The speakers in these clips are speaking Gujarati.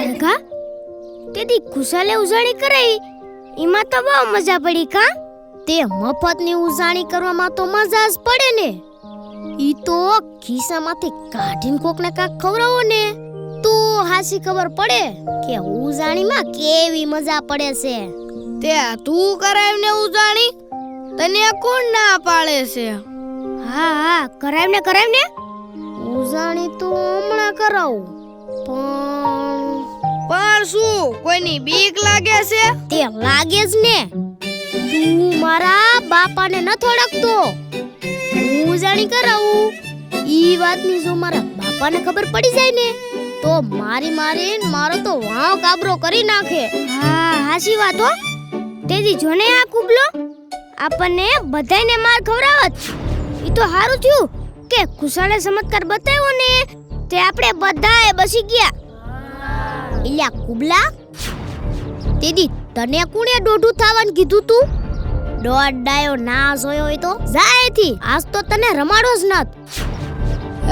રઘા તેદી ખુશાલે ઉજાણી કરાઈ એમાં તો બહુ મજા પડી કા તે મફતની ઉજાણી કરવામાં તો મજા જ પડે ને ઈ તો ખિસ્સામાંથી કાઢીને કોકને કાક ખવડાવો ને તો હાસી ખબર પડે કે ઉજાણીમાં કેવી મજા પડે છે તે તું કરાવને ઉજાણી તને કોણ ના પાડે છે હા કરાવને ઉજાણી તો હમણાં કરાવું પણ શું કોઈની બીક લાગે છે તે લાગે જ ને તું મારા બાપાને ન થોડકતો ઉજાણી કરાવું ઈ વાતની જો મારા બાપાને ખબર પડી જાય ને તો મારી મારો તો વાવ કાબરો કરી નાખે હા હાસી વાત હો તેજી જોને આ કુબલો આપણને બધાયને માર ખવરાવત ઈ તો હારું થયું કે ખુશાલે ચમત્કાર બતાવ્યો ને તે આપણે બધાએ બસી ગયા ઇલ્યા કુબલા તેદી તને કોણે દોઢું થાવાનું કીધું તું દોડાયો ના જોયો હોય તો જાયથી આજ તો તને રમાડો જ નત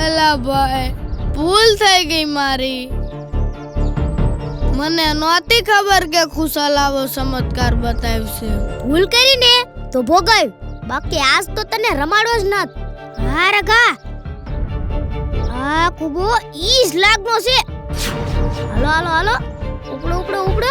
એલા ભાઈ ભૂલ થઈ ગઈ મારી મને નહોતી ખબર કે ખુશાલ આવો ચમત્કાર બતાવશે ભૂલ કરીને તો ભોગવ બાકી આજ તો તને રમાડો જ નત હા રઘા આ કુબો ઈજ લાગનો છે હાલો ઉપડો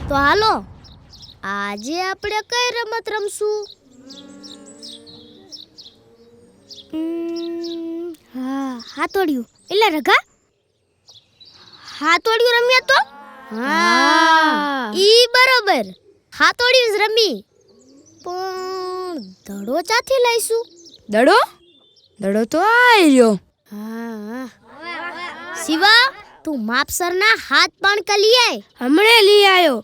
તો હાલો આજે આપણે કઈ રમત રમશું હાથોડિયું એટલે રઘા હાથોડિયું રમ્યા તો હા ઈ બરોબર હાથોડિયું જ રમી પણ દડો ચાથી લાઈશું દડો તો આયો હા શિવા તું માપસરના હાથ પણ ક લઈ આય હમણે લઈ આયો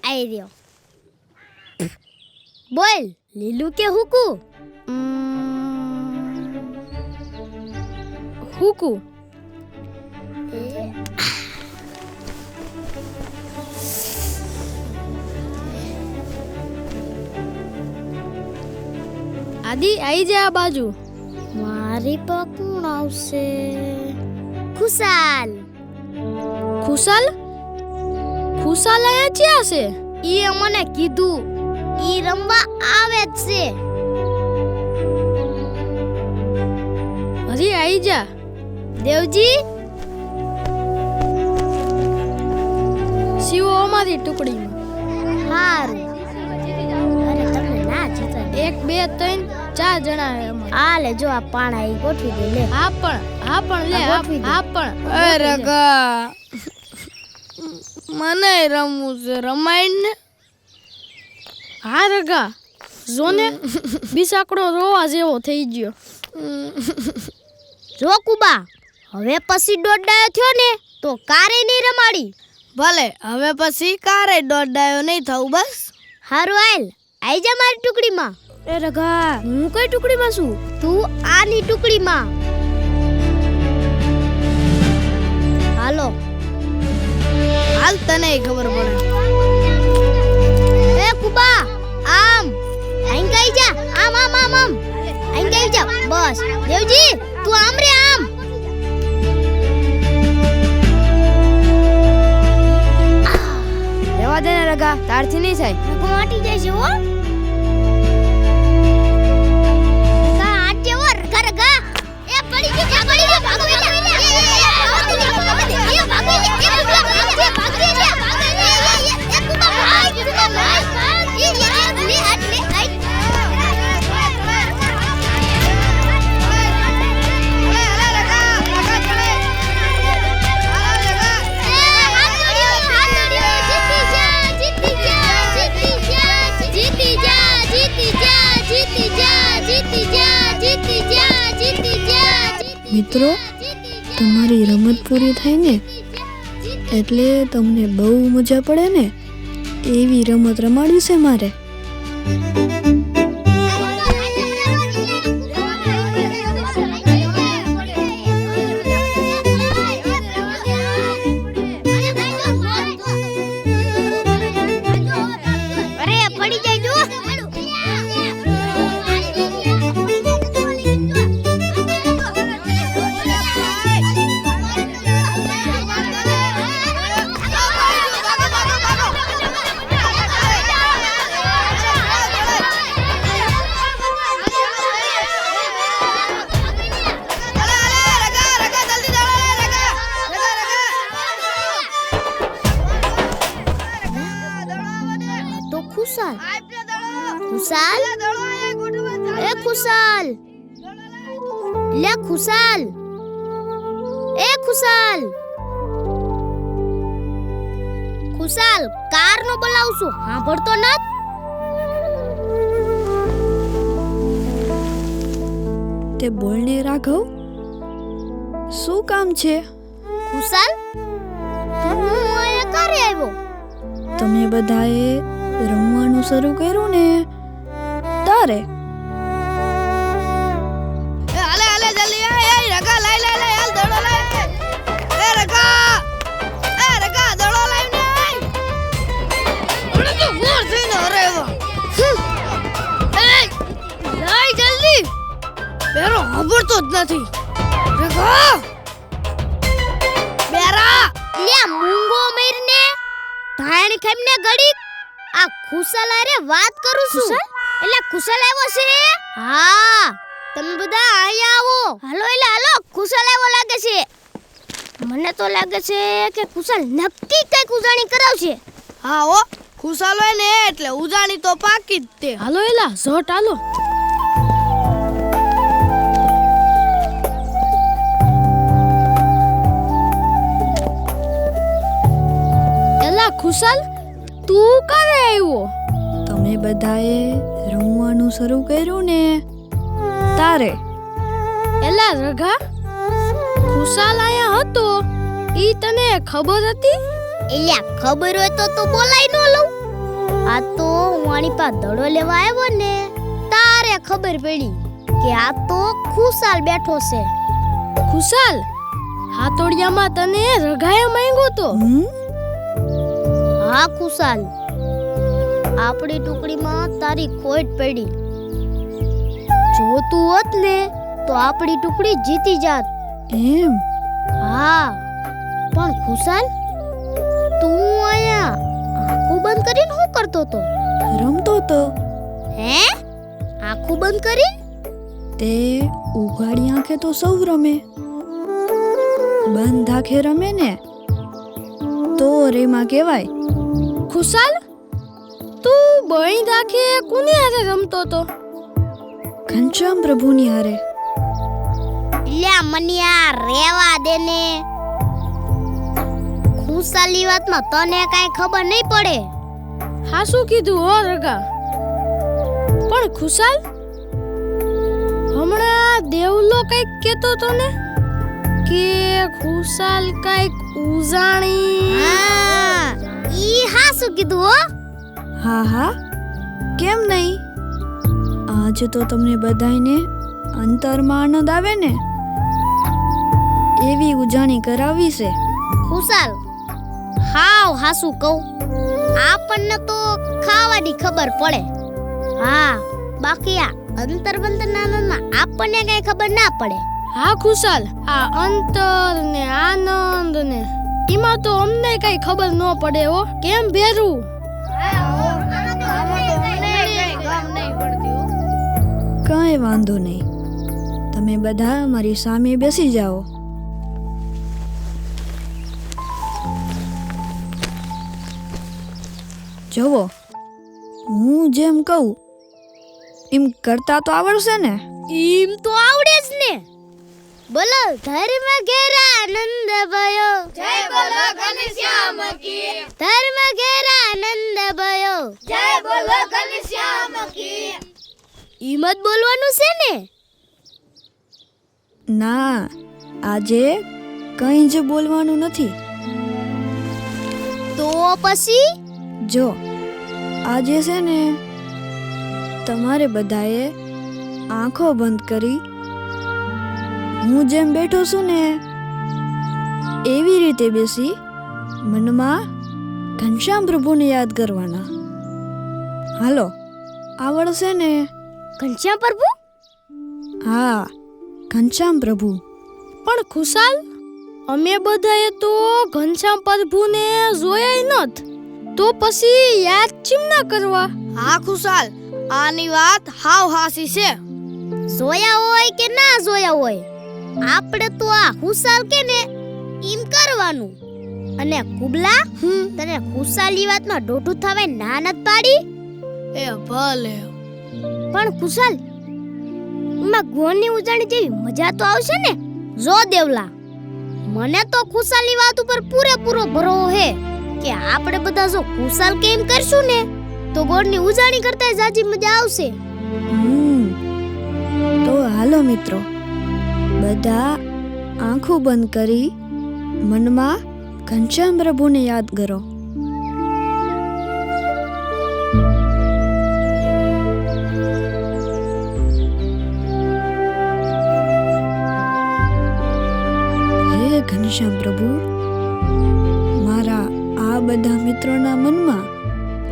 આઈ રહ્યો બોલ લીલું કે હુકુ હુકુ આદિ આઈ જા આ બાજુ મારી પર કોણ આવશે ખુશાલ આયા ક્યાં છે ઈ મને કીધું ઈ રમવા આવે જ છે હજી આઈ જા દેવજી શિવો અમારી ટુકડીમાં હારું અરે તમને ના જીતા 1 2 3 4 જણા હાલે જો આ પાણા ઈ ગોઠવી દે લે હા પણ લે હા પણ અરે રગા મને રમવું છે રમાય ને હા રગા જોને બિસાકડો રોવા જેવો થઈ ગયો જો કુબા હવે પછી દોડાયો થયો ને તો કારે નહીં રમાડી ભલે હવે પછી કારે દોડાયો નહીં થવું બસ હારું હાલ આઈ જા મારી ટુકડીમાં એ રગા હું કઈ ટુકડીમાં છું તું આની ટુકડીમાં હાલો હાલ તને ખબર પડે એ કુબા આમ આઈ ગઈ જા આમ આઈ ગઈ જા બસ દેવજી તું આમ રે આમ રેવા દે ને રગા તારથી નહીં થાય રગો આટી જાય છે હો રગા એ પડી ગઈ ભાગો બેટા જીતી મિત્રો, તમારી રમત પૂરી થાય ને એટલે તમને બહુ મજા પડે ને એવી રમત રમાડવી છે મારે. અરે પડી જાય જો. તો ખુશાલ ખુશાલ એ ખુશાલ લે ખુશાલ એ ખુશાલ ખુશાલ કાર નો બોલાવું છું સાંભળતો નત. તે બોલને રાઘવ, શું કામ છે? ખુશાલ તું અહીંયા ક્યારે આવ્યો? તમે બધાએ રમવાનું શરૂ કર્યું ને તારે. હાલે હાલે જલ્દી એ રગા લાઈ લાઈ લાઈ હાલ દડો લાઈ એ રગા દડો લાઈ ને મને તો ગોર થઈને હરેવા એ લાઈ જલ્દી બેરો સાંભળતો જ નથી. રગા બેરા લે મૂંગો મરને ધાણ ખેમને ગડી આ ખુશાલ અરે વાત કરું છું. એટલે ખુશાલ આવ્યો છે? હા તમે બધા અહીંયા આવો. હાલો એટલે હાલો, ખુશાલ આવ્યો લાગે છે. મને તો લાગે છે કે ખુશાલ નક્કી કઈક ઉજાણી કરાવશે. હા ઓ ખુશાલ હોય ને એટલે ઉજાણી તો પાકી જ તે. હાલો એલા ઝટ હાલો. એલા ખુશાલ તું ક્યારે આવ્યો? તમે બધાએ રમવાનું શરૂ કર્યું ને તારે. એલા રઘા ખુશાલ આયા હતો ઈ તને ખબર હતી? એટલે ખબર હોય તો બોલાઈ ન લઉં. આ તો વાણી પા દડો લેવા આવ્યો ને તારે ખબર પડી કે આ તો ખુશાલ બેઠો છે. ખુશાલ હાતોડિયામાં તને રઘાએ માંગ્યો તો. હા ખુશાલ, આપણી ટુકડીમાં તારી ખોટ પડી. જો તું હોત ને તો આપણી ટુકડી જીતી જાત. એમ? હા પણ ખુશાલ તું અહીંયા આંખો બંધ કરીને શું કરતો તો? રમતો તો. હે? આંખો બંધ કરી? તે ઉઘાડી આંખે તો સૌ રમે, બંધ આંખે રમે ને તો રેમાં કહેવાય. ખુશાલ તું બળી રાખે કોની હારે રમતો તો? ઘનશ્યામ પ્રભુની હારે. લ્યા મનિયા રેવા દે ને. ખુશાલી વાતમાં તને કાઈ ખબર નહીં પડે. હા શું કીધું હો રઘા? પણ ખુશાલ હમણાં દેવલો કઈક કેતો તો ને કે ખુશાલ કઈક ઉજાણી. હા ઈ હા શું કીધું હો? હા હા, કેમ નહીં? આજ તો તમને બધાયને અંતરમાં આનંદ આવે ને એવી ઉજાણી કરાવી છે. ખુશાલ હાવ હાસુ કહું, આપણને તો ખાવાની ખબર પડે. હા બાકી આ અંતર બંતરના આપણને કઈ ખબર ના પડે. હા ખુશાલ આ અંતર ને આનંદ ને એમાં તો અમને કઈ ખબર ન પડે હો. કેમ ભેરું? કાંઈ વાંધો નહીં, તમે બધા મારી સામે બેસી જાઓ. જુઓ, હું જેમ કહું એમ કરતા તો આવડશે ને? એમ તો આવડે જ ને. બોલો ધર્મ ઘેરા આનંદ ભયો, જય બોલો ઘનશ્યામ કી. ધર્મ ઘેરા આનંદ ભયો, જય બોલો ઘનશ્યામ કી. ઈ મત બોલવાનું છે ને. ના, આજે કંઈ જ બોલવાનું નથી. તો પછી જો આજે છે ને તમારે બધાએ આંખો બંધ કરી હું જેમ બેઠો છું ને એવી રીતે બેસી મનમાં ઘનશ્યામ પ્રભુને યાદ કરવાના. હાલો, આવડશે ને? ઘનશ્યામ પ્રભુ? હા, ઘનશ્યામ પ્રભુ. પણ ખુશાલ, અમે બધાએ તો ઘનશ્યામ પ્રભુને જોયા નથ, તો પછી યાદ ચીમ ના કરવા? હા ખુશાલ, આની વાત હાવ હાસી છે. જોયા હોય કે ના જોયા હોય, આપણે તો આ ખુશાલ કે ને એમ કરવાનું. અને કુબલા, તને ખુશાલી વાતમાં દોઢું થવાય ના નત પાડી? એ ભલે. પણ ખુશાલ, એમાં ગોળની ઉજાણી જેવી મજા તો આવશે ને? જો દેવલા, મને તો ખુશાલી વાત ઉપર પૂરેપૂરો ભરોસો હે કે આપણે બધા જો ખુશાલ કેમ કરશું ને તો ગોળની ઉજાણી કરતા જાજી મજા આવશે. તો હાલો મિત્રો, બધા આંખો બંધ કરી મનમાં ઘનશ્યામ પ્રભુને યાદ કરો. હે ઘનશ્યામ પ્રભુ, મારા આ બધા મિત્રોના મનમાં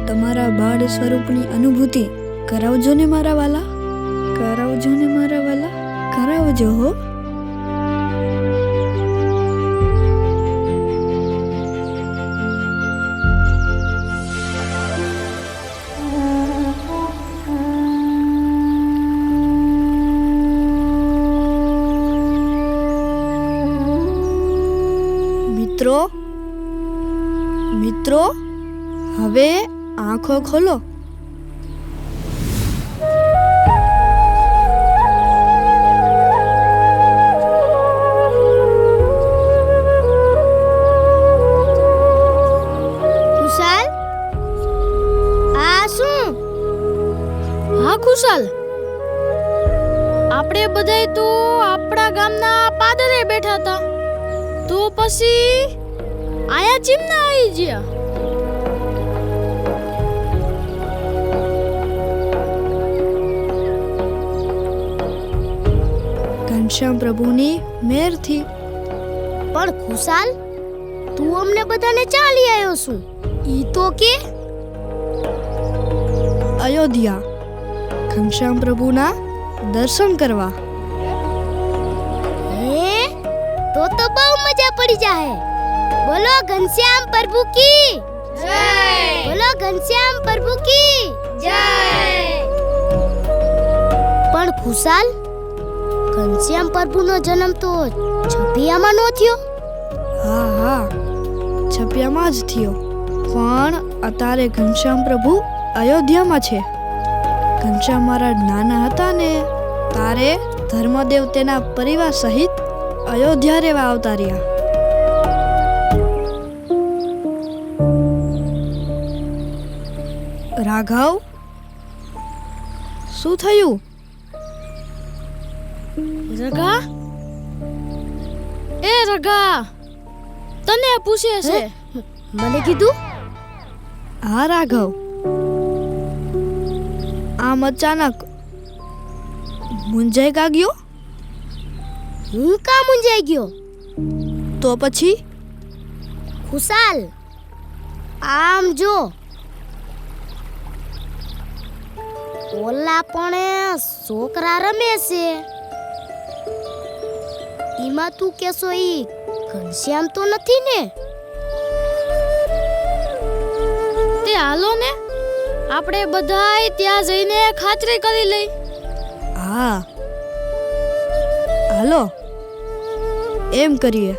તમારા બાળ સ્વરૂપની અનુભૂતિ કરાવજો ને મારા વાલા, કરાવજો ને મારા વાલા, કરાવજો હો. મિત્રો, મિત્રો, હવે આંખો ખોલો. ખુશાલ, આ શું? હા ખુશાલ, આપણે બધાય તો આપણા ગામના પાદરે બેઠા હતા, તો પછી આયા ચીમ ના આવી ગયા? ઘનશ્યામ પ્રભુની મેરથી. પણ ખુશાલ, તું અમને બધાને ચાલી આવ્યો છું ઈ તો કે? અયોધ્યા ઘનશ્યામ પ્રભુના દર્શન કરવા. હે, તો બહુ મજા પડી જાહે. બોલો ઘનશ્યામ પ્રભુ કી જય! બોલો ઘનશ્યામ પ્રભુ કી જય! પણ ખુશાલ, ઘનશ્યામ પ્રભુનો જન્મ તો છપિયામાં નો થયો? હા હા, છપિયામાં જ થયો, પણ અત્યારે ઘનશ્યામ પ્રભુ અયોધ્યામાં છે. ઘનશ્યામ મહારાજ નાના હતા ને તારે ધર્મદેવ તેના પરિવાર સહિત અયોધ્યા રહેવા આવતા રહ્યા. રાઘવ, શું થયું? રગા, એ રગા, તને પૂછે છે. મને કીધું? હા રાઘવ, આમ અચાનક મૂંઝાઈ કા ગયો? હું કા મૂંઝાઈ ગયો? તો પછી? ખુશાલ, આમ જો, ઓલા પણ છોકરા રમે છે, એમાં તું કેસો ઈ ઘનશ્યામ તો નથી ને? તે હાલો ને, આપણે બધાય ત્યાં જઈને ખાતરી કરી લઈ. હા હાલો, એમ કરીએ.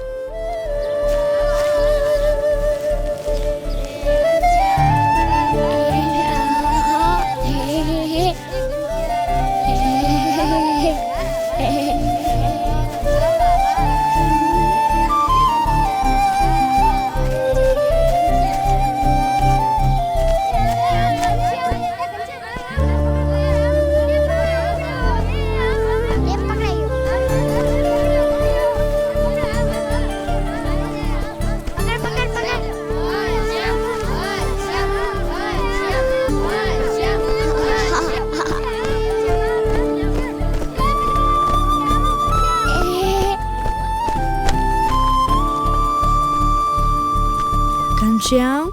ઘનશ્યામ,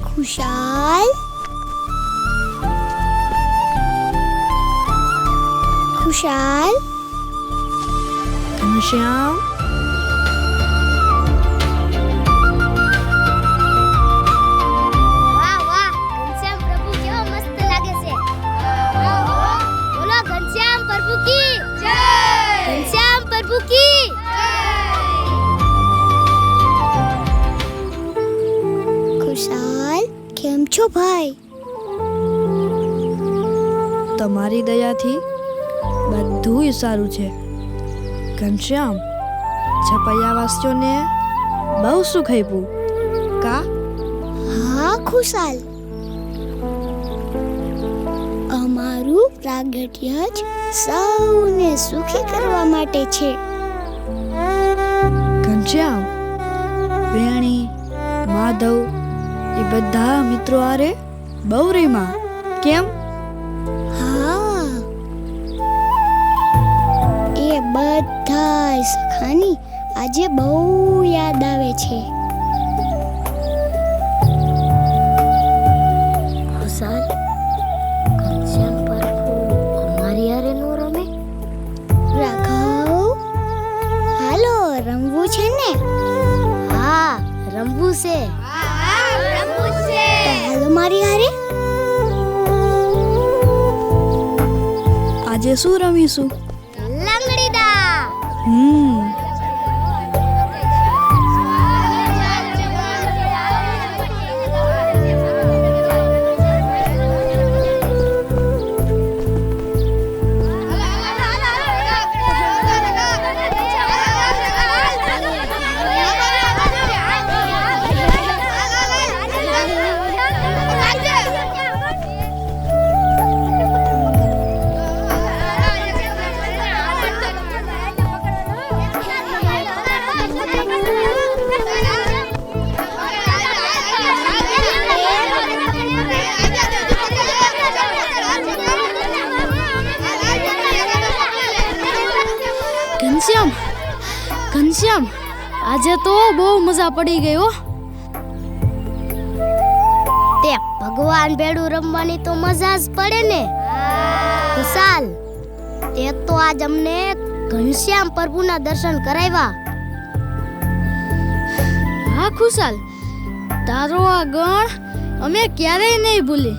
ખુશાલ ખુશાલ ઘનશ્યામ, વાહ વાહ ઘનશ્યામ પ્રભુ કેવો મસ્ત લાગે છે બોલો ઘનશ્યામ પ્રભુ કી જય ઘનશ્યામ પ્રભુ કી ખુશાલ કેમ છો ભાઈ તમારી દયાથી બધુંય સારું છે. ઘનશ્યામ, છપૈયાવાસીઓને બહુ સુખ આપ્યું કા? હા ખુશાલ અમારું પ્રાગટ્ય જ સૌને સુખી કરવા માટે છે. ઘનશ્યામ, વેણી, માધવ એ બધા મિત્રો આરે બહુ રેમાં કેમ? હા એ બધા સખાની આજે બહુ યાદ આવે છે. ખુશાલ ઘનશ્યામ પ્રભુ અમારી હારે નો રમે? રાઘવ હાલો રમવું છે ને? હા રમવું છે. તો હાલો મારી હારે. આજે શું રમીશું? લંગડીદા. ઘનશ્યામ, ઘનશ્યામ, આજે તો બહુ મજા પડી ગઈ હો. તે ભગવાન ભેડું રમવાની તો મજા જ પડે ને. ખુશાલ તે તો આજ અમને ઘનશ્યામ પ્રભુના દર્શન કરાવ્યા. હા ખુશાલ, તારો આ ગણ અમે ક્યારેય નહીં ભૂલી.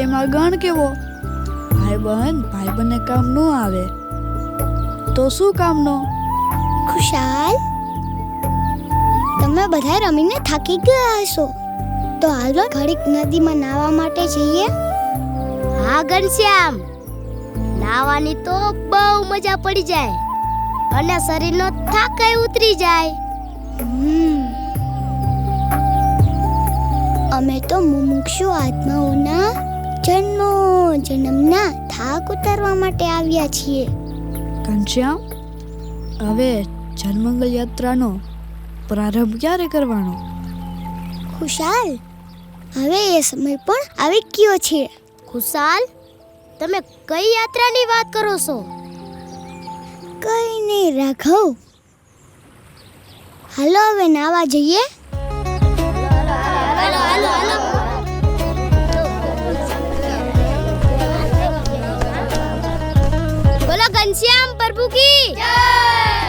એમાં ગણ કેવો? ભાઈબંધને કામ ન આવે તો શું કામનો? ખુશાલ તમે બધા રમીને થાકી ગયા હશો તો હાલો ઘડીક નદીમાં નાહવા માટે જઈએ. હા ઘનશ્યામ, નાહવાની તો બહુ મજા પડી જાય અને શરીરનો થાક ઉતરી જાય. અમે તો મુમુક્ષુ આત્માઓના જન્મના થાક ઉતારવા માટે આવ્યા છીએ. ઘનશ્યામ, હવે જનમંગલ યાત્રાનો પ્રારંભ ક્યારે કરવાનો? ખુશાલ હવે એ સમય પણ આવી ગયો છે. ખુશાલ તમે કઈ યાત્રાની વાત કરો છો? કઈ નહીં રાઘવ, હાલો હવે નાવા જઈએ. બોલો ઘનશ્યામ પ્રભુ કી જય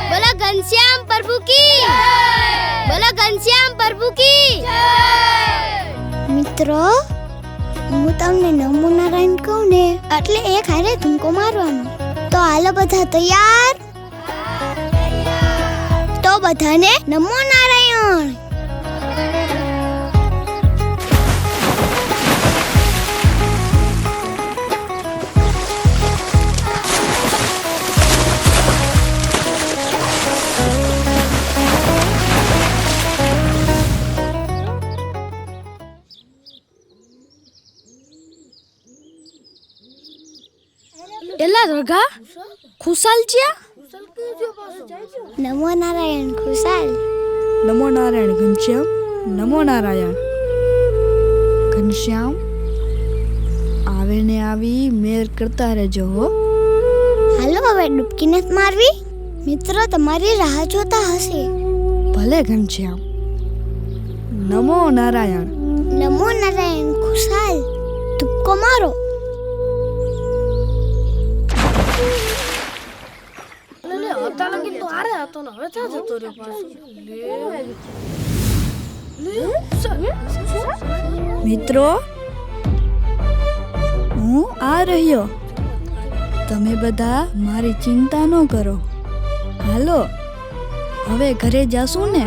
બોલો ઘનશ્યામ પ્રભુ કી જય બોલો ઘનશ્યામ પ્રભુ કી જય. મિત્રો હું તમને નમો નારાયણ કહું ને એટલે એક હારે ધૂમકો મારવાનો. તો હાલો બધા તૈયાર? તો બધાને નમો નારાયણ. એલા રઘા, ખુશાલ જ્યાં? નમો નારાયણ ખુશાલ. નમો નારાયણ ઘનશ્યામ, નમો નારાયણ. ઘનશ્યામ, આવે ને આવી મેર કરતા રહેજો હો. હાલો હવે ડૂબકી નથી મારવી, મિત્રો તમારી રાહ જોતા હશે. ભલે ઘનશ્યામ, નમો નારાયણ. નમો નારાયણ ખુશાલ તુક્કો મારો. મિત્રો, હું આ રહ્યો. તમે બધા મારી ચિંતા ન કરો. હાલો, હવે ઘરે જાશું ને?